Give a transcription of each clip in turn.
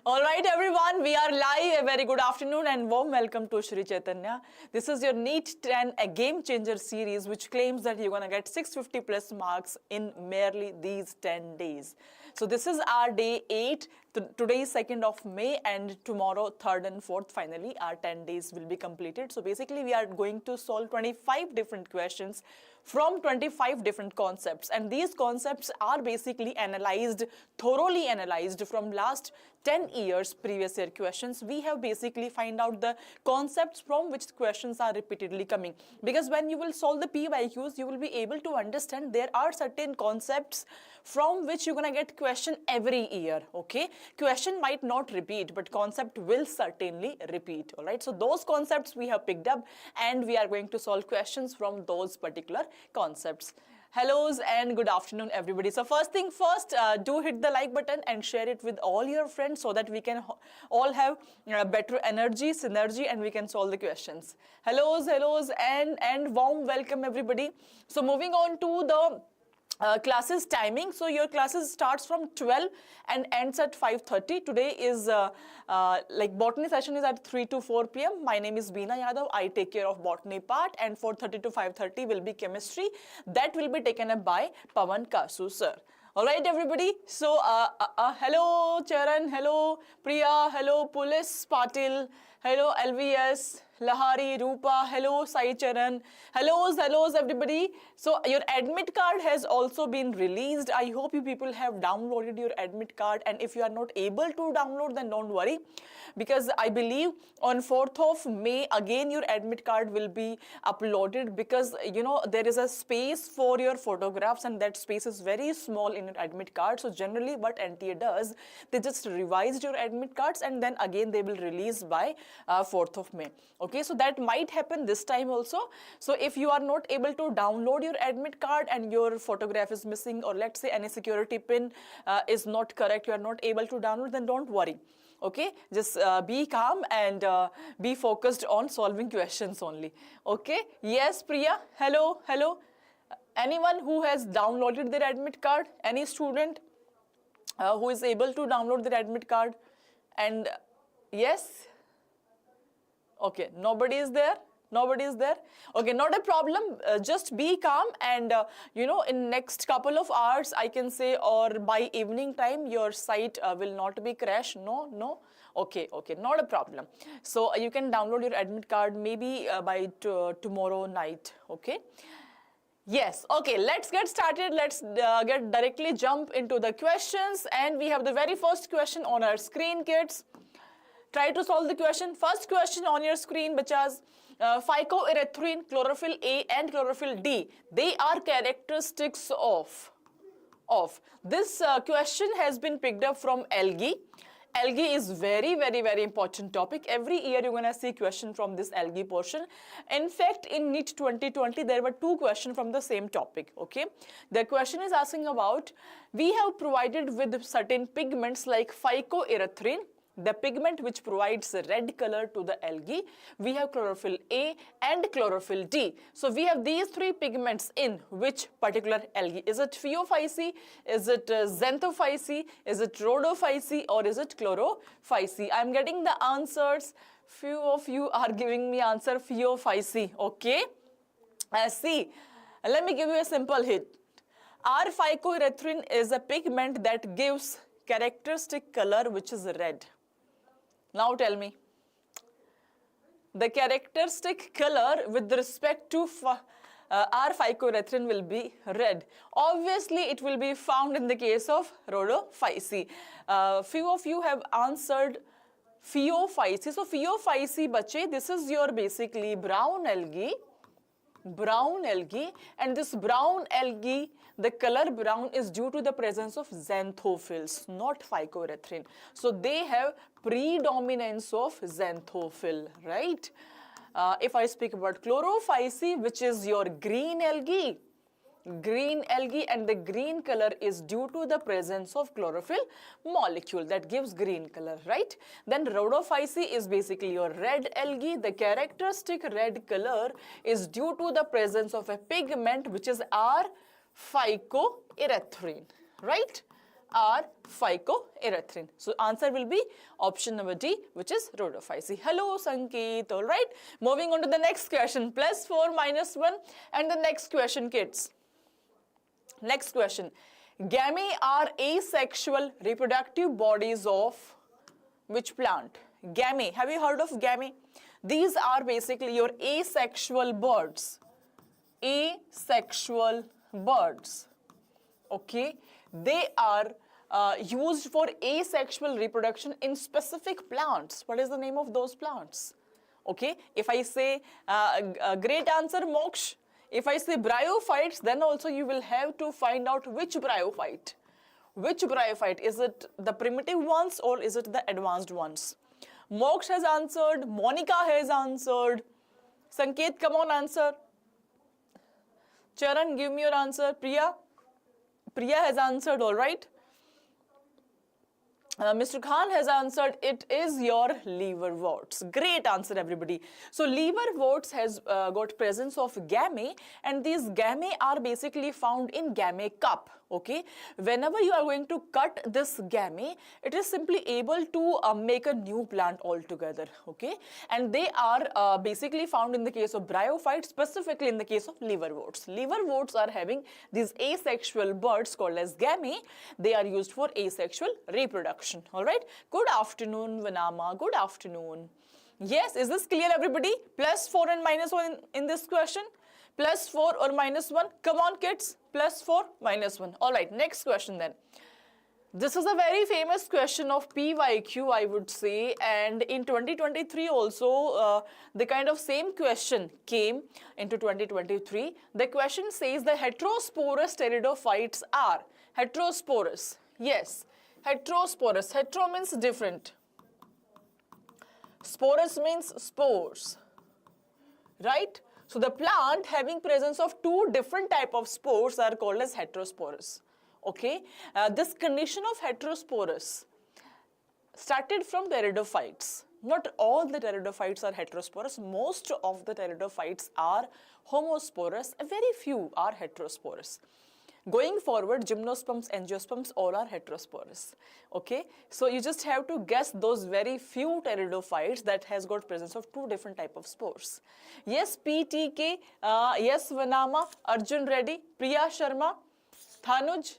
All right, everyone, we are live. A very good afternoon and warm welcome to Sri Chaitanya. This is your NEET 10, a game changer series, which claims that you're going to get 650 plus marks in merely these 10 days. So this is our day 8. Today is 2nd of May and tomorrow 3rd and 4th, finally, our 10 days will be completed. So basically, we are going to solve 25 different questions from 25 different concepts. And these concepts are basically analyzed, thoroughly analyzed from last 10 years previous year questions. We have basically find out the concepts from which the questions are repeatedly coming. Because when you will solve the FAQs, you will be able to understand there are certain concepts from which you're going to get question every year, okay? Question might not repeat, but concept will certainly repeat, all right? So those concepts we have picked up and we are going to solve questions from those particular concepts. Hellos and good afternoon, everybody. So first thing first, do hit the like button and share it with all your friends so that we can all have better energy, synergy, and we can solve the questions. Hellos and warm welcome, everybody. So moving on to the classes timing. So your classes starts from 12 and ends at 5:30. Today is like botany session is at 3 to 4 p.m. My name is Beena Yadav. I take care of botany part, and 4:30 to 5:30 will be chemistry. That will be taken up by Pawan Kasu sir. All right, everybody. So hello Charan, hello Priya, hello Police Patil, hello LVS, Lahari, Rupa, hello Sai Charan, hellos everybody. So your admit card has also been released. I hope you people have downloaded your admit card, and if you are not able to download, then don't worry, because I believe on 4th of May again your admit card will be uploaded, because you know there is a space for your photographs and that space is very small in your admit card. So generally what NTA does, they just revised your admit cards and then again they will release by 4th of May. Okay, so that might happen this time also. So if you are not able to download your admit card and your photograph is missing, or let's say any security pin is not correct, you are not able to download, then don't worry. Okay, just be calm and be focused on solving questions only. Okay, yes Priya, hello. Anyone who has downloaded their admit card? Any student who is able to download their admit card? And yes? Okay, nobody is there? Nobody is there? Okay, not a problem. Just be calm, and you know, in next couple of hours, I can say, or by evening time, your site will not be crashed. No. Okay, not a problem. So you can download your admit card maybe by tomorrow night. Okay. Yes, okay, let's get started. Let's get directly jump into the questions, and we have the very first question on our screen, kids. Try to solve the question. First question on your screen, bachas. Phycoerythrin, chlorophyll A and chlorophyll D, they are characteristics of. This question has been picked up from algae. Algae is very important topic. Every year you're going to see question from this algae portion. In fact, in NEET 2020, there were 2 questions from the same topic. Okay, the question is asking about, we have provided with certain pigments like phycoerythrin, the pigment which provides red color to the algae. We have chlorophyll A and chlorophyll D. So we have these 3 pigments in which particular algae? Is it Phaeophyceae? Is it Xanthophyceae? Is it Rhodophyceae? Or is it Chlorophyceae? I am getting the answers. Few of you are giving me answer Phaeophyceae. Okay. See, let me give you a simple hint. Our phycoerythrin is a pigment that gives characteristic color which is red. Now tell me, the characteristic color with respect to our phycoerythrin will be red. Obviously, it will be found in the case of Rhodophyceae. Few of you have answered Phaeophyceae. So Phaeophyceae, bache, this is your basically brown algae, and this brown algae, the color brown is due to the presence of xanthophylls, not phycoerythrin. So they have predominance of xanthophyle, right? If I speak about Chlorophyceae, which is your green algae, and the green color is due to the presence of chlorophyll molecule that gives green color, right? Then Rhodophyceae is basically your red algae. The characteristic red color is due to the presence of a pigment which is our phycoerythrin, right? are phycoerythrin. So answer will be option number D, which is rhodophyceae. Hello Sanket, all right. Moving on to the next question, +4 -1, and the next question, kids. Next question. Gamete are asexual reproductive bodies of which plant? Gamete. Have you heard of gamete? These are basically your asexual birds. Asexual birds. Okay. They are used for asexual reproduction in specific plants. What is the name of those plants? Okay. If I say a great answer, Moksh. If I say bryophytes, then also you will have to find out which bryophyte. Which bryophyte? Is it the primitive ones or is it the advanced ones? Moksh has answered. Monica has answered. Sanket, come on, answer. Charan, give me your answer. Priya? Priya has answered, all right. Mr. Khan has answered, it is your liverworts. Great answer, everybody. So liverworts has got presence of gamete, and these gamete are basically found in gamete cup. Okay, whenever you are going to cut this gamete, it is simply able to make a new plant altogether. Okay, and they are basically found in the case of bryophytes, specifically in the case of liverworts. Liverworts are having these asexual buds called as gamete. They are used for asexual reproduction. All right. Good afternoon, Vanama. Good afternoon. Yes, is this clear, everybody? +4 and -1 in this question. +4 or -1? Come on, kids. +4, -1. All right, next question then. This is a very famous question of PYQ, I would say, and in 2023 also, the kind of same question came into 2023. The question says the heterosporous pteridophytes are heterosporous. Yes, heterosporous. Hetero means different. Sporous means spores, right? So the plant having presence of two different type of spores are called as heterosporous. Okay, this condition of heterosporous started from pteridophytes. Not all the pteridophytes are heterosporous. Most of the pteridophytes are homosporous. Very few are heterosporous. Going forward, gymnosperms, angiosperms, all are heterosporous. Okay, so you just have to guess those very few pteridophytes that has got presence of two different type of spores. Yes, PTK, yes, Vanama, Arjun Reddy, Priya Sharma, Thanuj.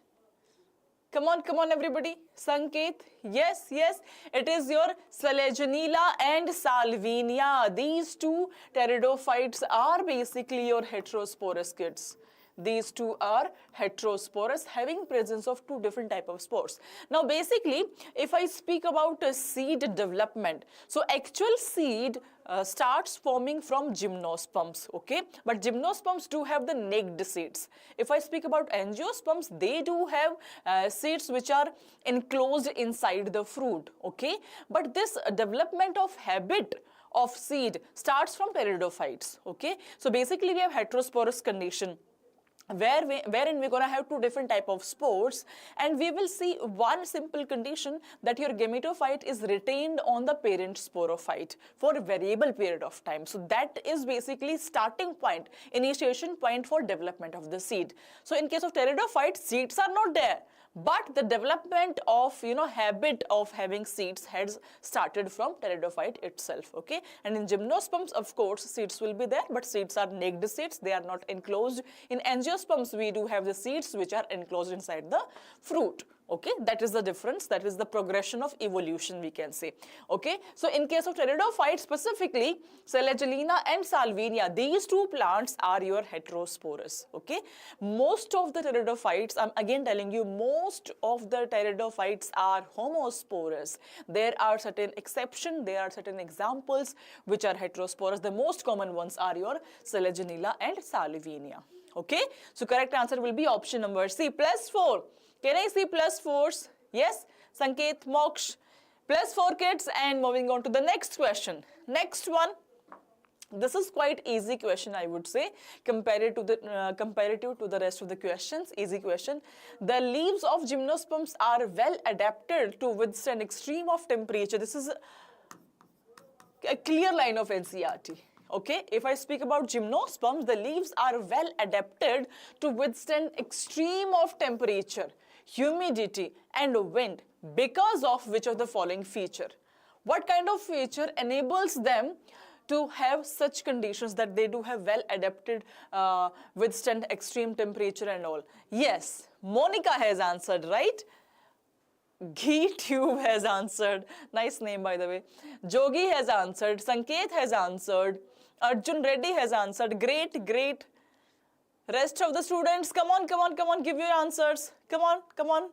Come on, everybody. Sanket, yes, yes, it is your Selaginella and Salvinia. These two pteridophytes are basically your heterosporous kids. These two are heterosporous, having presence of two different type of spores. Now, basically, if I speak about seed development, so actual seed starts forming from gymnosperms, okay? But gymnosperms do have the naked seeds. If I speak about angiosperms, they do have seeds which are enclosed inside the fruit, okay? But this development of habit of seed starts from pteridophytes, okay? So basically, we have heterosporous condition, wherein we're going to have two different type of spores, and we will see one simple condition that your gametophyte is retained on the parent sporophyte for a variable period of time. So that is basically starting point, initiation point for development of the seed. So in case of pteridophyte, seeds are not there, but the development of habit of having seeds has started from pteridophyte itself. Okay, and in gymnosperms, of course, seeds will be there, but seeds are naked seeds, they are not enclosed. In angiosperms, we do have the seeds which are enclosed inside the fruit. Okay, that is the difference, that is the progression of evolution, we can say. Okay, so in case of pteridophytes, specifically Selaginella and Salvinia, these two plants are your heterosporous. Okay, most of the pteridophytes, I'm again telling you, most of the pteridophytes are homosporous. There are certain exceptions, there are certain examples which are heterosporous. The most common ones are your Selaginella and Salvinia. Okay, so correct answer will be option number C, +4. Can I see +4s? Yes, Sanket, Moksh, +4 kids. And moving on to the next question. Next one. This is quite easy question, I would say, comparative to the rest of the questions. Easy question. The leaves of gymnosperms are well adapted to withstand extreme of temperature. This is a clear line of NCERT. Okay, if I speak about gymnosperms, the leaves are well adapted to withstand extreme of temperature. humidity, and wind, because of which of the following feature? What kind of feature enables them to have such conditions that they do have well adapted, withstand extreme temperature and all? Yes, Monica has answered, right? Ghee Tube has answered. Nice name, by the way. Jogi has answered. Sanket has answered. Arjun Reddy has answered. Great, great. Rest of the students, come on, come on, come on, give your answers. Come on, come on.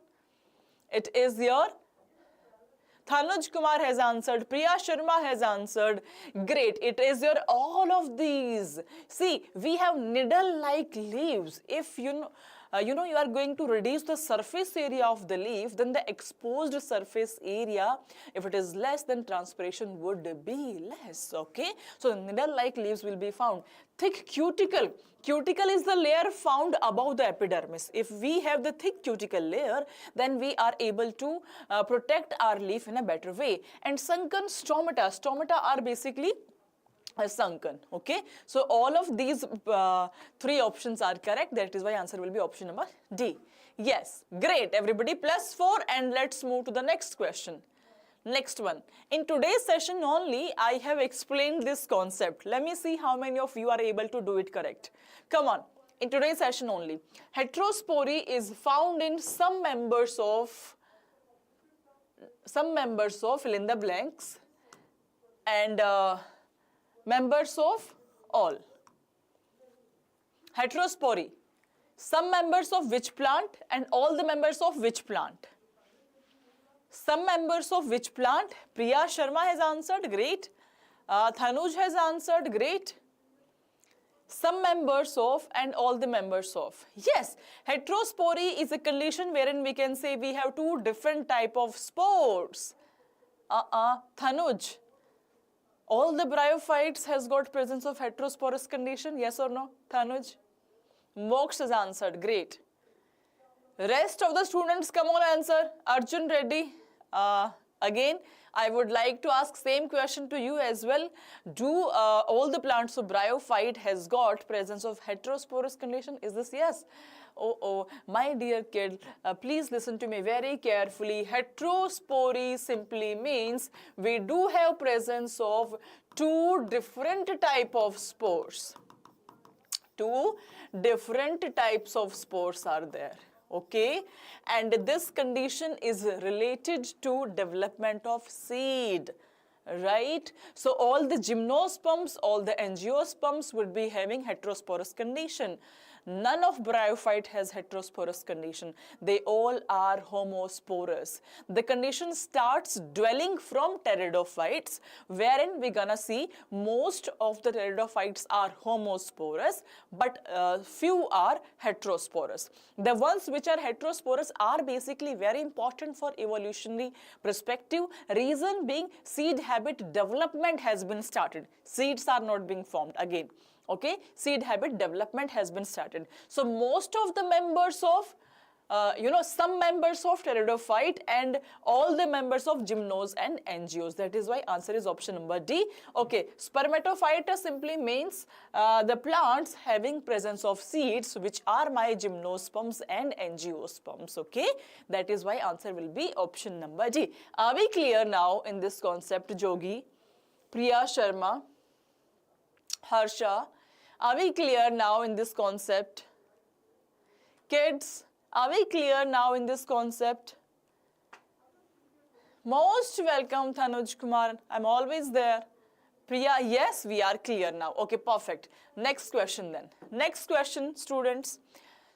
It is your Thanuj Kumar has answered. Priya Sharma has answered. Great. It is your all of these. See, we have needle-like leaves. If you are going to reduce the surface area of the leaf, then the exposed surface area, if it is less, then transpiration would be less. Okay. So needle-like leaves will be found. Thick cuticle. Cuticle is the layer found above the epidermis. If we have the thick cuticle layer, then we are able to protect our leaf in a better way. And sunken stomata. Stomata are basically sunken. Okay. So all of these three options are correct. That is why answer will be option number D. Yes. Great. Everybody +4, and let's move to the next question. Next one. In today's session only, I have explained this concept. Let me see how many of you are able to do it correct. Come on. In today's session only. Heterospory is found in some members of fill in the blanks, and members of all. Heterospory. Some members of which plant and all the members of which plant? Some members of which plant? Priya Sharma has answered. Great. Thanuj has answered. Great. Some members of and all the members of. Yes, heterospory is a condition wherein we can say we have two different type of spores. Thanuj, all the bryophytes has got presence of heterosporous condition, yes or no? Thanuj? Moksha has answered. Great. Rest of the students, come on, answer. Arjun Reddy. Again, I would like to ask same question to you as well. Do all the plants of bryophyte has got presence of heterosporous condition? Is this yes? Oh, my dear kid, please listen to me very carefully. Heterospory simply means we do have presence of two different type of spores. Two different types of spores are there. Okay, and this condition is related to development of seed, right? So all the gymnosperms, all the angiosperms would be having heterosporous condition. None of bryophyte has heterosporous condition. They all are homosporous. The condition starts dwelling from pteridophytes, wherein we're gonna see most of the pteridophytes are homosporous, but few are heterosporous. The ones which are heterosporous are basically very important for evolutionary perspective. Reason being, seed habit development has been started. Seeds are not being formed again. Okay, seed habit development has been started. So most of the members of, some members of pteridophyte and all the members of gymnos and angios. That is why answer is option number D. Okay, spermatophyte simply means the plants having presence of seeds, which are my gymnosperms and angiosperms. Okay, that is why answer will be option number D. Are we clear now in this concept, Jogi, Priya Sharma, Harsha? Are we clear now in this concept? Kids, are we clear now in this concept? Most welcome, Thanuj Kumar. I'm always there. Priya, yes, we are clear now. Okay, perfect. Next question then. Next question, students.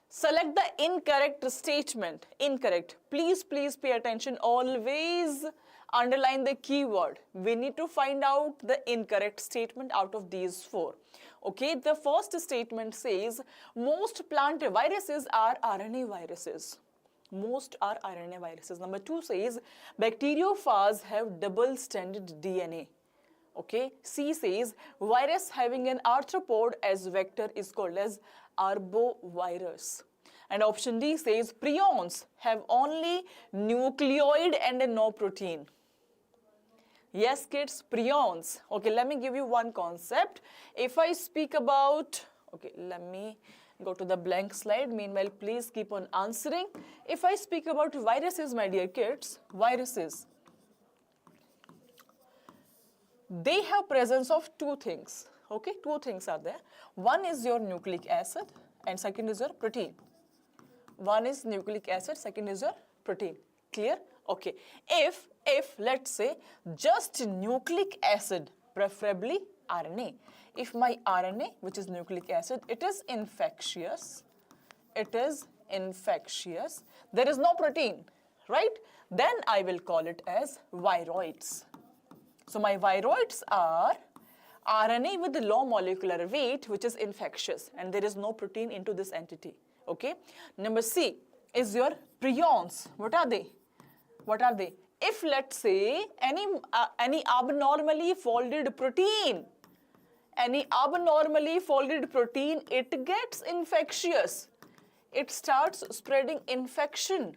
Select the incorrect statement. Incorrect. Please pay attention. Always underline the keyword. We need to find out the incorrect statement out of these four. Okay, the first statement says most plant viruses are RNA viruses. Most are RNA viruses. Number 2 says bacteriophages have double-stranded DNA. Okay, C says virus having an arthropod as vector is called as arbovirus. And option D says prions have only nucleoid and no protein. Yes, kids, prions. Okay, let me give you one concept. If I speak about, okay, let me Go to the blank slide. Meanwhile, please keep on answering. If I speak about viruses, my dear kids, viruses, they have presence of two things. Okay, two things are there. One is your nucleic acid and second is your protein. One is nucleic acid, second is your protein. Clear? Okay. If let's say just nucleic acid, preferably RNA. If my RNA, which is nucleic acid, it is infectious, there is no protein, right? Then I will call it as viroids. So my viroids are RNA with low molecular weight, which is infectious, and there is no protein into this entity. Okay. Number C is your prions. What are they? What are they? If let's say any abnormally folded protein, it gets infectious. It starts spreading infection.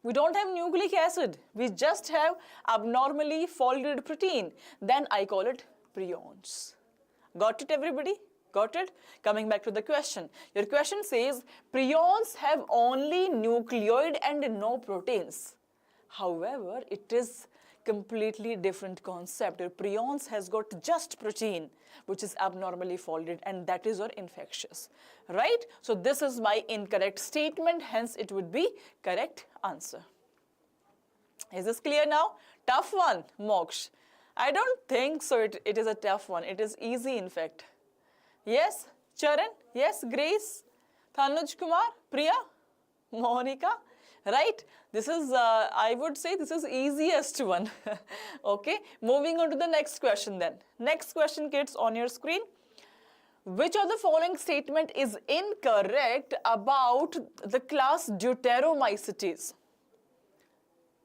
We don't have nucleic acid. We just have abnormally folded protein. Then I call it prions. Got it, everybody? Got it? Coming back to the question. Your question says, prions have only nucleoid and no proteins. However, it is completely different concept. Your prions has got just protein, which is abnormally folded, and that is your infectious. Right? So this is my incorrect statement, hence it would be correct answer. Is this clear now? Tough one, Moksh. I don't think so it is a tough one. It is easy, in fact. Yes, Charan? Yes, Grace? Tanuj Kumar? Priya? Monica? Right? This is, I would say this is easiest one. Okay, moving on to the next question then. Next question, kids, on your screen. Which of the following statement is incorrect about the class Deuteromycetes?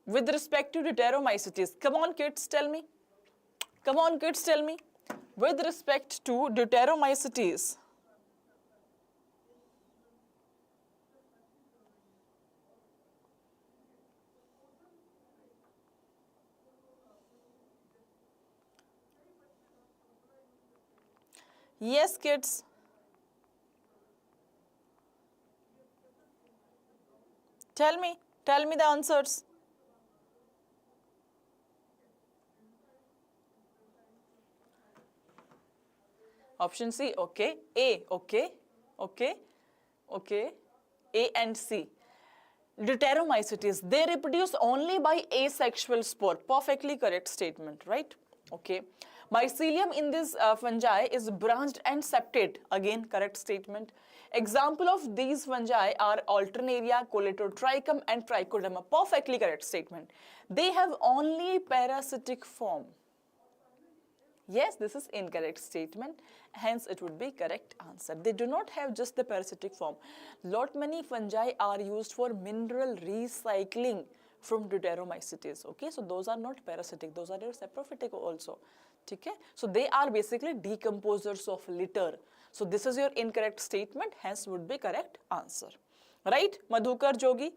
With respect to Deuteromycetes, come on, kids, tell me. Come on, kids, tell me. With respect to Deuteromycetes, yes, kids. Tell me the answers. Option C, okay. A, okay. A and C. Deuteromycetes, they reproduce only by asexual spore. Perfectly correct statement, right? Okay. Mycelium in this fungi is branched and septate. Again, correct statement. Example of these fungi are Alternaria, Coletotrichum and Trichoderma. Perfectly correct statement. They have only parasitic form. Yes, this is incorrect statement. Hence, it would be correct answer. They do not have just the parasitic form. Lot many fungi are used for mineral recycling from Deuteromycetes. Okay, so those are not parasitic. Those are your saprophytic also. Okay, so they are basically decomposers of litter. So this is your incorrect statement. Hence, would be correct answer. Right? Madhukar Jogi,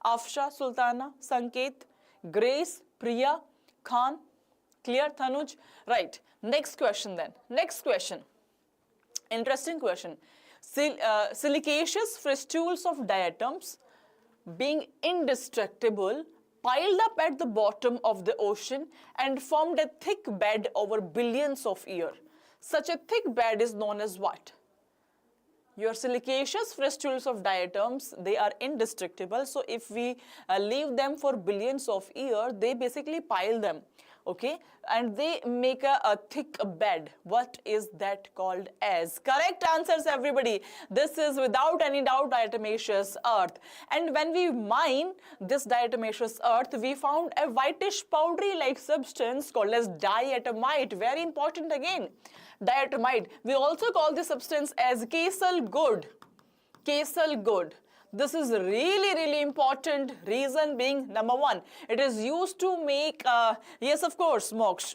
Afsha, Sultana, Sanket, Grace, Priya, Khan. Clear, Tanuj? Right. Next question then. Next question. Interesting question. Silicaceous fistules of diatoms, being indestructible, piled up at the bottom of the ocean and formed a thick bed over billions of years. Such a thick bed is known as what? Your silicaceous fistules of diatoms, they are indestructible. So if we leave them for billions of years, they basically pile them. Okay, and they make a thick bed. What is that called as? Correct answers, everybody. This is without any doubt diatomaceous earth. And when we mine this diatomaceous earth, we found a whitish powdery like substance called as diatomite. Very important again. Diatomite. We also call this substance as Kesal good. Kesal good. This is really important. Reason being, number one, it is used to make, yes, of course, Moksh.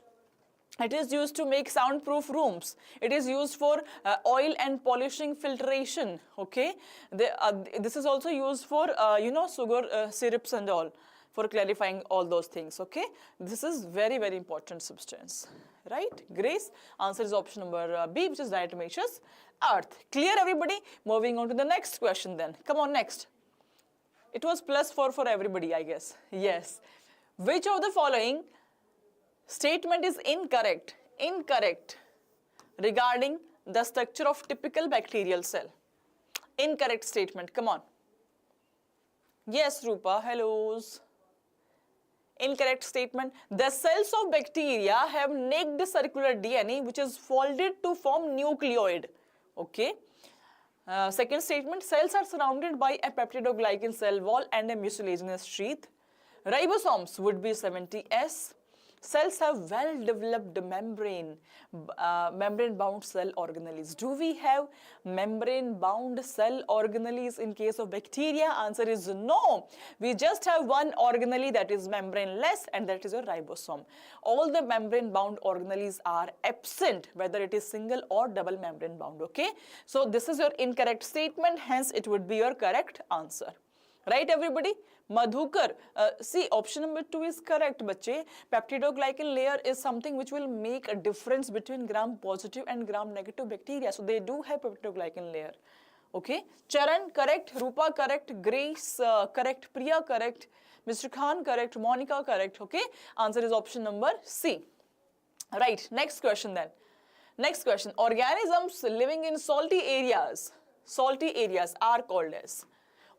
It is used to make soundproof rooms. It is used for oil and polishing filtration. Okay, this is also used for sugar syrups and all, for clarifying all those things. Okay, this is very important substance. right? Grace. Answer is option number B, which is diatomaceous earth. Clear, everybody? Moving on to the next question then. Come on, next. It was +4 for everybody, I guess. Yes. Which of the following statement is incorrect? Incorrect regarding the structure of typical bacterial cell. Incorrect statement. Come on. Yes, Rupa. Hellos. Incorrect statement. The cells of bacteria have naked circular DNA which is folded to form nucleoid. Okay. Second statement, cells are surrounded by a peptidoglycan cell wall and a mucilaginous sheath. Ribosomes would be 70S. Cells have well-developed membrane-bound cell organelles. Do we have membrane-bound cell organelles in case of bacteria? Answer is no. We just have one organelle that is membraneless, and that is your ribosome. All the membrane-bound organelles are absent, whether it is single or double membrane-bound, okay? So this is your incorrect statement, hence it would be your correct answer. Right, everybody? Madhukar, see, option number 2 is correct, bache. Peptidoglycan layer is something which will make a difference between gram-positive and gram-negative bacteria. So they do have peptidoglycan layer. Okay? Charan, correct. Rupa, correct. Grace, correct. Priya, correct. Mr. Khan, correct. Monica, correct. Okay? Answer is option number C. Right. Next question then. Next question. Organisms living in salty areas are called as.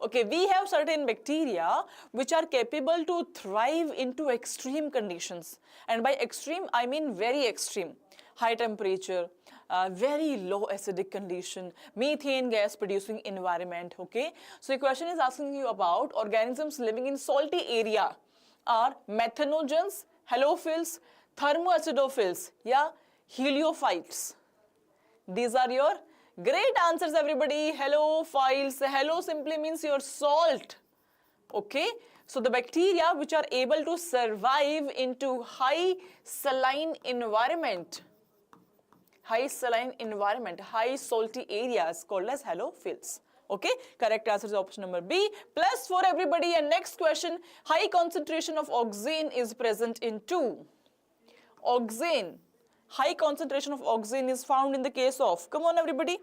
Okay, we have certain bacteria which are capable to thrive into extreme conditions. And by extreme, I mean very extreme. High temperature, very low acidic condition, methane gas producing environment, okay? So the question is asking you about organisms living in salty area are methanogens, halophils, thermoacidophils, yeah, heliophiles. These are your great answers, everybody. Halophiles. Halo simply means your salt. Okay. So the bacteria which are able to survive into high saline environment, high salty areas called as halophils. Okay. Correct answer is option number B. +4 everybody. And next question. High concentration of oxane is present in 2. Oxane. High concentration of oxane is found in the case of, come on everybody.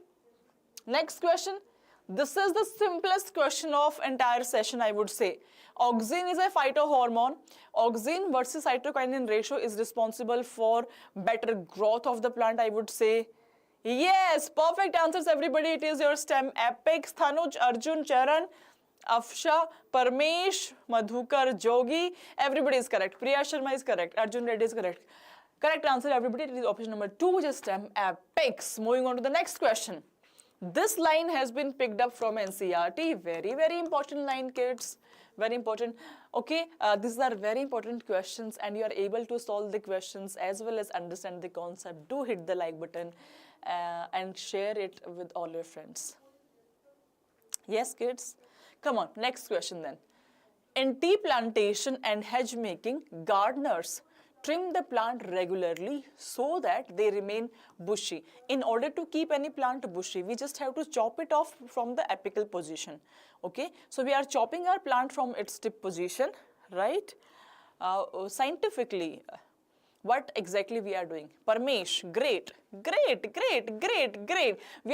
Next question. This is the simplest question of entire session, I would say. Oxane is a phytohormone. Oxane versus cytokinin ratio is responsible for better growth of the plant, I would say. Yes, perfect answers everybody. It is your STEM apex. Thanuj, Arjun, Charan, Afsha, Parmesh, Madhukar, Jogi. Everybody is correct. Priya Sharma is correct. Arjun Reddy is correct. Correct answer, everybody. It is option number 2, which is STEM apex. Moving on to the next question. This line has been picked up from NCERT. Very, very important line, kids. Very important. Okay, these are very important questions, and you are able to solve the questions as well as understand the concept. Do hit the like button and share it with all your friends. Yes, kids? Come on, next question then. In tea plantation and hedge making, gardeners trim the plant regularly so that they remain bushy. In order to keep any plant bushy, we just have to chop it off from the apical position. Okay, so we are chopping our plant from its tip position, right? Scientifically, what exactly we are doing? Parmesh, great. We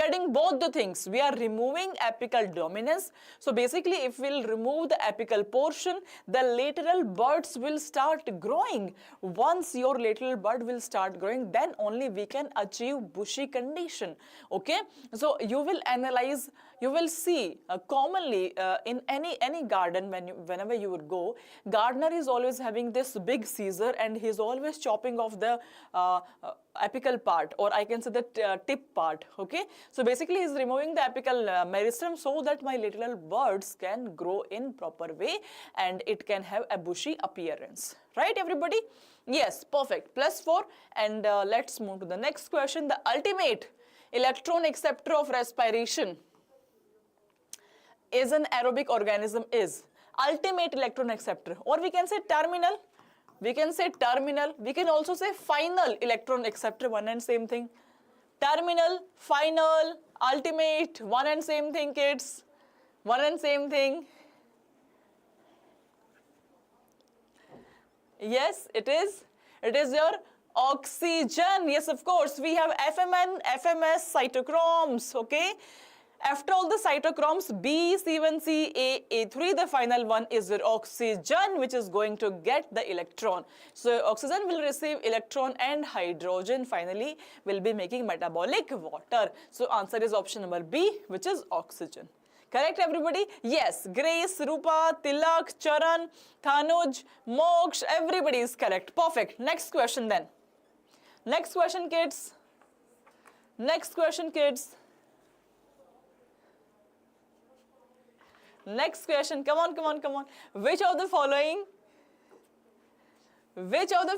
are doing both the things. We are removing apical dominance. So basically, if we'll remove the apical portion, the lateral buds will start growing. Once your lateral bud will start growing, then only we can achieve bushy condition. Okay, so you will analyze, you will see commonly in any garden, whenever you would go, gardener is always having this big scissor and he's always chopping off the apical part, or I can say the tip part. Okay, so basically he's removing the apical meristem so that my lateral buds can grow in proper way and it can have a bushy appearance. Right, everybody? Yes, perfect. +4. And let's move to the next question. The ultimate electron acceptor of respiration is an aerobic organism is. Ultimate electron acceptor, or we can say terminal. We can say terminal. We can also say final electron acceptor, one and same thing. Terminal, final, ultimate, one and same thing, kids. One and same thing. Yes, it is. It is your Oxygen. Yes, of course. We have FMN, FMS, cytochromes. Okay. After all the cytochromes, B, C1C, A, A3, the final one is your oxygen, which is going to get the electron. So oxygen will receive electron and hydrogen finally will be making metabolic water. So answer is option number B, which is oxygen. Correct, everybody? Yes. Grace, Rupa, Tilak, Charan, Thanuj, Moksh, everybody is correct. Perfect. Next question then. Next question, kids. Next question, kids. Next question. Come on, come on, come on. Which of the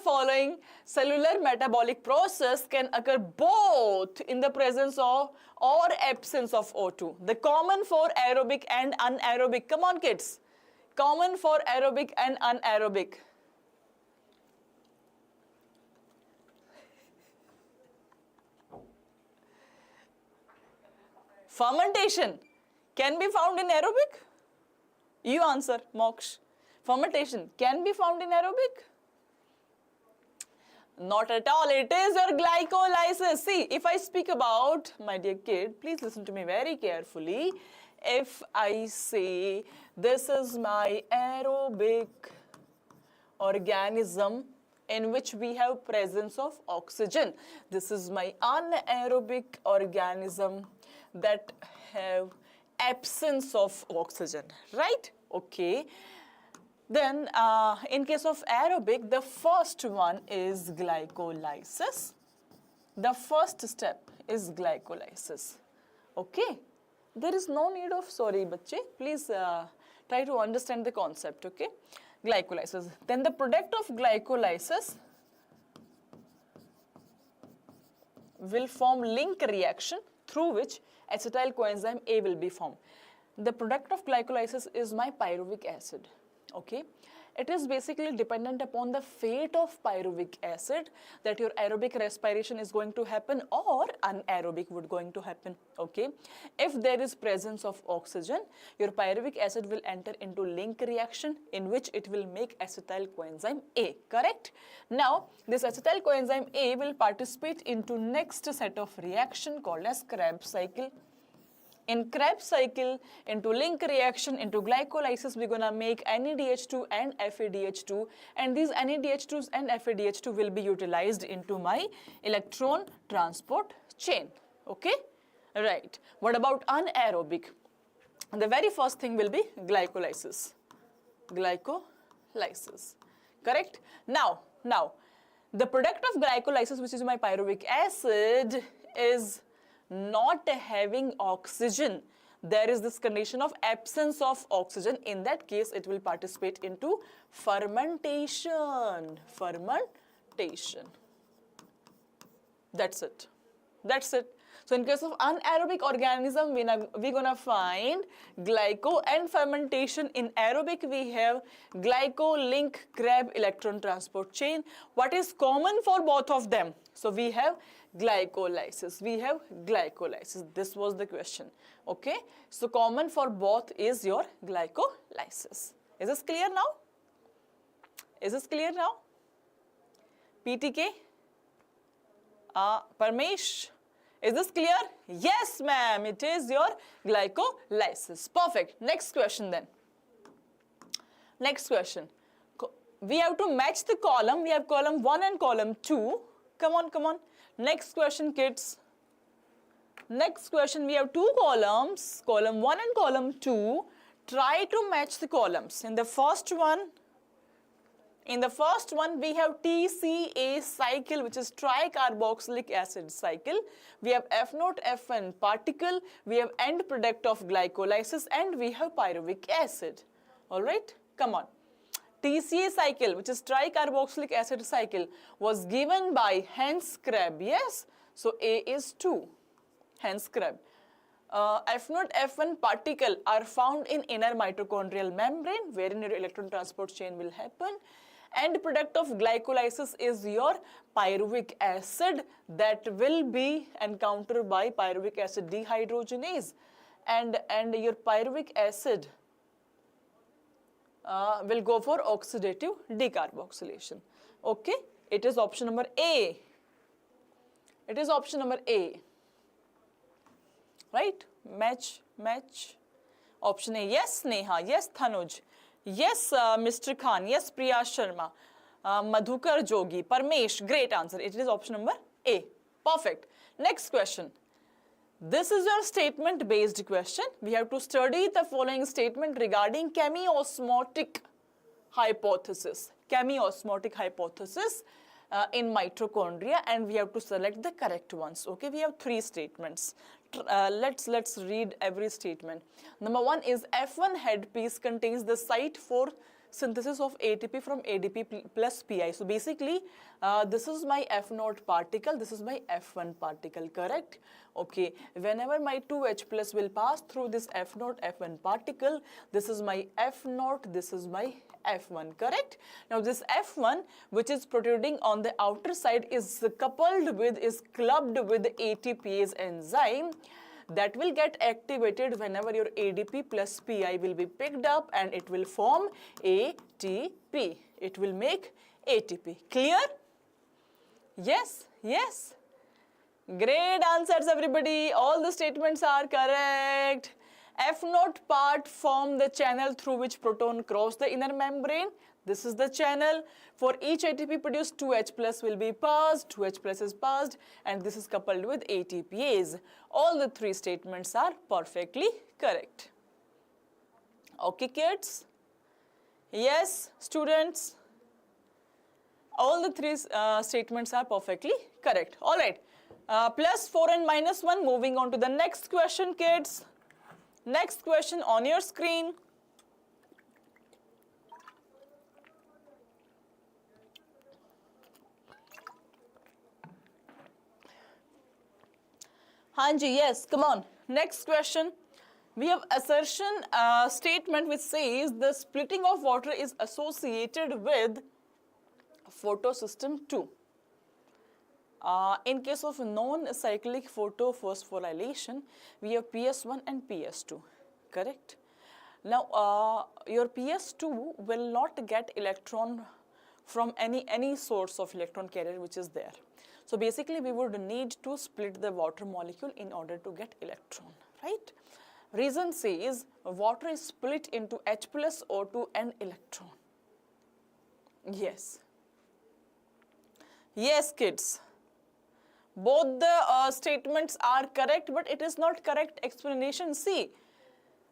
following cellular metabolic process can occur both in the presence of or absence of O2? The common for aerobic and anaerobic. Come on, kids. Common for aerobic and anaerobic. Fermentation can be found in aerobic? You answer, Moksh. Fermentation can be found in aerobic? Not at all. It is your glycolysis. See, if I speak about, my dear kid, please listen to me very carefully. If I say, this is my aerobic organism in which we have presence of oxygen. This is my anaerobic organism that have absence of oxygen, right? Okay. Then in case of aerobic, the first one is glycolysis. The first step is glycolysis. Okay. There is no need of, sorry, bache. Please try to understand the concept, okay? Glycolysis. Then the product of glycolysis will form link reaction through which acetyl coenzyme A will be formed. The product of glycolysis is my pyruvic acid. Okay, it is basically dependent upon the fate of pyruvic acid that your aerobic respiration is going to happen or anaerobic would going to happen. Okay, if there is presence of oxygen, your pyruvic acid will enter into link reaction in which it will make acetyl coenzyme A. Correct? Now, this acetyl coenzyme A will participate into next set of reaction called as Krebs cycle. In Krebs cycle, into link reaction, into glycolysis, we're going to make NADH2 and FADH2. And these NADH2s and FADH2 will be utilized into my electron transport chain. Okay? Right. What about anaerobic? The very first thing will be glycolysis. Glycolysis. Correct? Now, the product of glycolysis, which is my pyruvic acid, is not having oxygen. There is this condition of absence of oxygen. In that case, it will participate into fermentation. Fermentation. That's it. That's it. So in case of anaerobic organism, we're gonna find glyco and fermentation. In aerobic, we have glyco-link Krebs electron transport chain. What is common for both of them? So we have glycolysis. We have glycolysis. This was the question. Okay. So common for both is your glycolysis. Is this clear now? Is this clear now? PTK? Parmesh? Is this clear? Yes, ma'am. It is your glycolysis. Perfect. Next question then. Next question. We have to match the column. We have column 1 and column 2. Come on, come on. Next question, kids. Next question. We have two columns, column 1 and column 2. Try to match the columns. In the first one, we have TCA cycle, which is tricarboxylic acid cycle. We have F0, F1 particle. We have end product of glycolysis, and we have pyruvic acid. All right? Come on. TCA cycle, which is tricarboxylic acid cycle, was given by Hans Krebs. Yes? So A is 2. Hans Krebs. F0, F1 particle are found in inner mitochondrial membrane, wherein your electron transport chain will happen. End product of glycolysis is your pyruvic acid that will be encountered by pyruvic acid dehydrogenase, and your pyruvic acid will go for oxidative decarboxylation. Okay, It is option number A. It is option number A. Right? Match. Option A. Yes, Neha. Yes, Thanuj. Yes, Mr. Khan. Yes, Priya Sharma. Madhukar Jogi. Parmesh. Great answer. It is option number A. Perfect. Next question. This is your statement-based question. We have to study the following statement regarding chemiosmotic hypothesis. Chemiosmotic hypothesis in mitochondria, and we have to select the correct ones. Okay, we have 3 statements. Let's read every statement. Number 1 is F1 headpiece contains the site for synthesis of ATP from ADP plus PI. So basically, this is my F0 particle, this is my F1 particle, correct? Okay, whenever my 2H plus will pass through this F0, F1 particle, this is my F0, this is my F1, correct? Now this F1, which is protruding on the outer side, is clubbed with ATPase enzyme that will get activated whenever your ADP plus PI will be picked up, and it will form ATP. It will make ATP. Clear? Yes, yes. Great answers, everybody. All the statements are correct. F0 part form the channel through which proton cross the inner membrane. This is the channel. For each ATP produced, 2H plus will be passed, 2H plus is passed, and this is coupled with ATPase. All the 3 statements are perfectly correct. Okay, kids? Yes, students? All the 3 statements are perfectly correct. All right. +4 and -1. Moving on to the next question, kids. Next question on your screen. Hanji, yes, come on. Next question. We have assertion statement which says the splitting of water is associated with photosystem 2. In case of non-cyclic photophosphorylation, we have PS1 and PS2, correct? Now, your PS2 will not get electron from any source of electron carrier which is there. So basically, we would need to split the water molecule in order to get electron, right? Reason says water is split into H plus O2 and electron. Yes. Yes, kids. Both the statements are correct, but it is not correct explanation. See,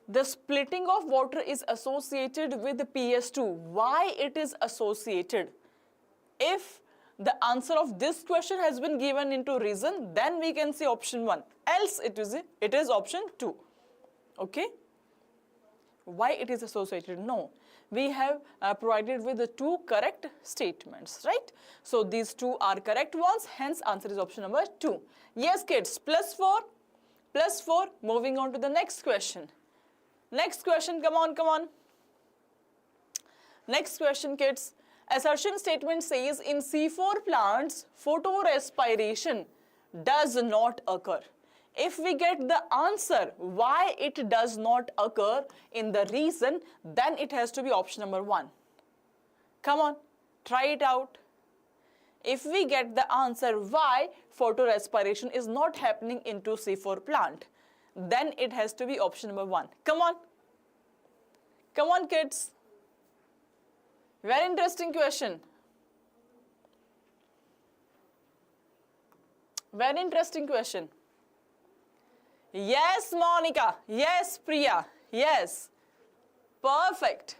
the splitting of water is associated with the PS2. Why it is associated? If the answer of this question has been given into reason, then we can say option 1. Else it is option 2. Okay? Why it is associated? No. We have provided with the 2 correct statements, right? So these 2 are correct ones, hence answer is option number 2. Yes, kids, +4. Moving on to the next question. Next question, come on. Next question, kids. Assertion statement says in C4 plants, photorespiration does not occur. If we get the answer why it does not occur in the reason, then it has to be option number 1. Come on, try it out. If we get the answer why photorespiration is not happening into C4 plant, then it has to be option number 1. Come on. Come on, kids. Very interesting question. Very interesting question. Yes, Monica. Yes, Priya. Yes. Perfect.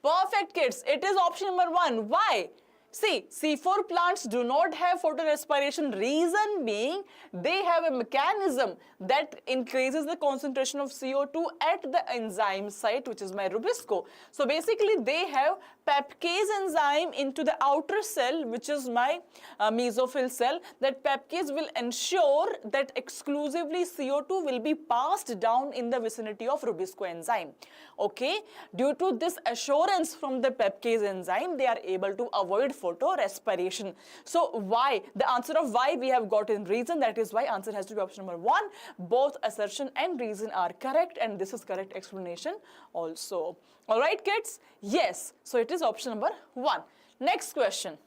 Perfect, kids. It is option number 1. Why? See, C4 plants do not have photorespiration. Reason being, they have a mechanism that increases the concentration of CO2 at the enzyme site, which is my rubisco. So basically, they have peptidase enzyme into the outer cell, which is my mesophyll cell. That peptidase will ensure that exclusively CO2 will be passed down in the vicinity of rubisco enzyme. Okay, due to this assurance from the peptidase enzyme, they are able to avoid photorespiration. So why? The answer of why we have got in reason, that is why answer has to be option number 1. Both assertion and reason are correct, and this is correct explanation also. All right, kids? Yes. So it is option number 1. Next question.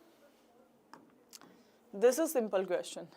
This is simple question.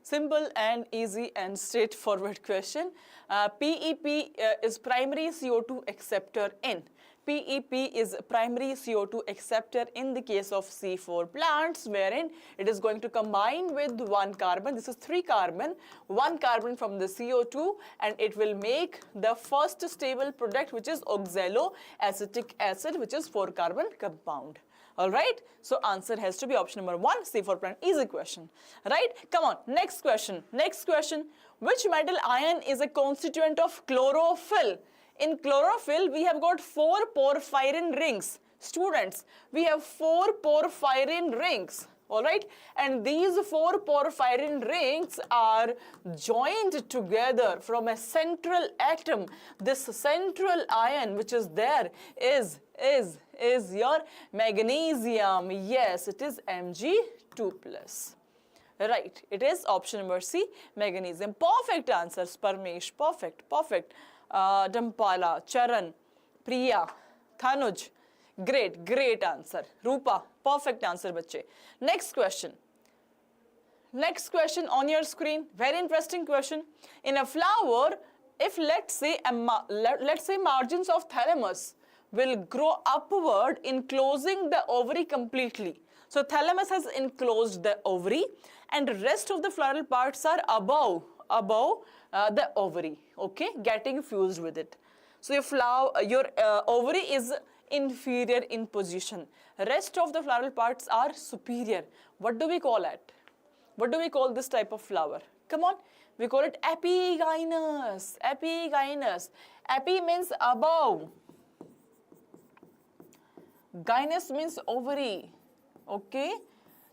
Simple and easy and straightforward question. PEP is primary CO2 acceptor in. PEP is primary CO2 acceptor in the case of C4 plants, wherein it is going to combine with one carbon. This is 3 carbon, 1 carbon from the CO2, and it will make the first stable product, which is oxaloacetic acid, which is 4 carbon compound. All right, so answer has to be option number 1, C4 plant. Easy question, right? Come on, next question. Next question. Which metal ion is a constituent of chlorophyll? In chlorophyll, we have got 4 porphyrin rings. Students, we have 4 porphyrin rings. All right, and these 4 porphyrin rings are joined together from a central atom. This central ion which is there is your magnesium. Yes, it is Mg2+. Right, it is option number C, magnesium. Perfect answers, Parmesh. Perfect, perfect. Dampala, Charan, Priya, Thanuj. Great, great answer. Rupa, perfect answer, bache. Next question. Next question on your screen. Very interesting question. In a flower, if let's say margins of thalamus will grow upward, enclosing the ovary completely. So thalamus has enclosed the ovary, and the rest of the floral parts are above the ovary. Okay, getting fused with it. So your ovary is inferior in position. Rest of the floral parts are superior. What do we call it? What do we call this type of flower? Come on, we call it epigynous. Epigynous. Epi means above. Gynous means ovary. Okay.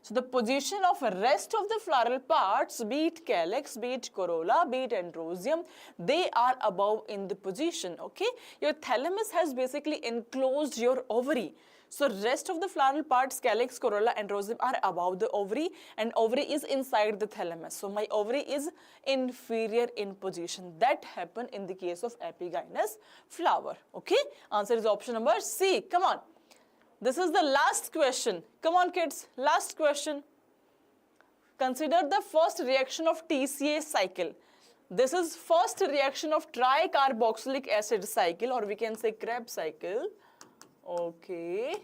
So the position of rest of the floral parts, be it calyx, be it corolla, be it androsium, they are above in the position. Okay, your thalamus has basically enclosed your ovary. So rest of the floral parts, calyx, corolla, androsium, are above the ovary, and ovary is inside the thalamus. So my ovary is inferior in position. That happen in the case of epigynous flower. Okay, answer is option number C. Come on. This is the last question. Come on, kids. Last question. Consider the first reaction of TCA cycle. This is first reaction of tricarboxylic acid cycle, or we can say Krebs cycle. Okay.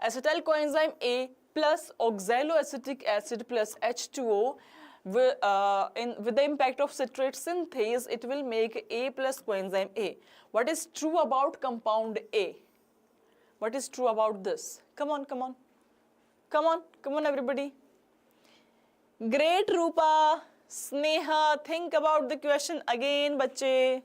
Acetyl coenzyme A plus oxaloacetic acid plus H2O with the impact of citrate synthase, it will make A plus coenzyme A. What is true about compound A? What is true about this? Come on, come on. Come on, come on everybody. Great, Rupa. Sneha, think about the question again, bache.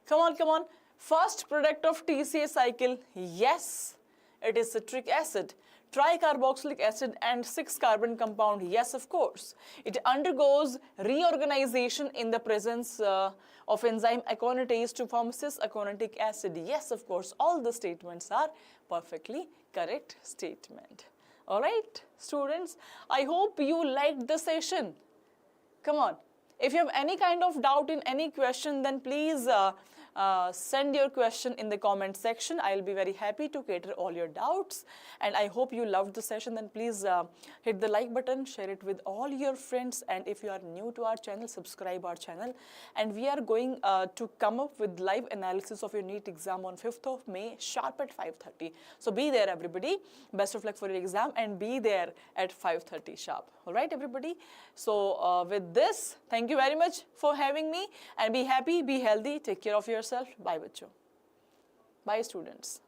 Come on, come on. First product of TCA cycle, yes, it is citric acid. Tricarboxylic acid and 6-carbon compound, yes, of course. It undergoes reorganization in the presence of enzyme aconitase to form cis-aconitic acid. Yes, of course, all the statements are perfectly correct statement. All right, students, I hope you liked the session. Come on. If you have any kind of doubt in any question, then please send your question in the comment section. I'll be very happy to cater all your doubts. And I hope you loved the session. Then please hit the like button, share it with all your friends. And if you are new to our channel, subscribe our channel. And we are going to come up with live analysis of your NEET exam on 5th of May, sharp at 5:30. So be there, everybody. Best of luck for your exam and be there at 5:30 sharp. All right, everybody. So with this, thank you very much for having me, and be happy, be healthy, take care of yourself. Bye, bacho. Bye, students.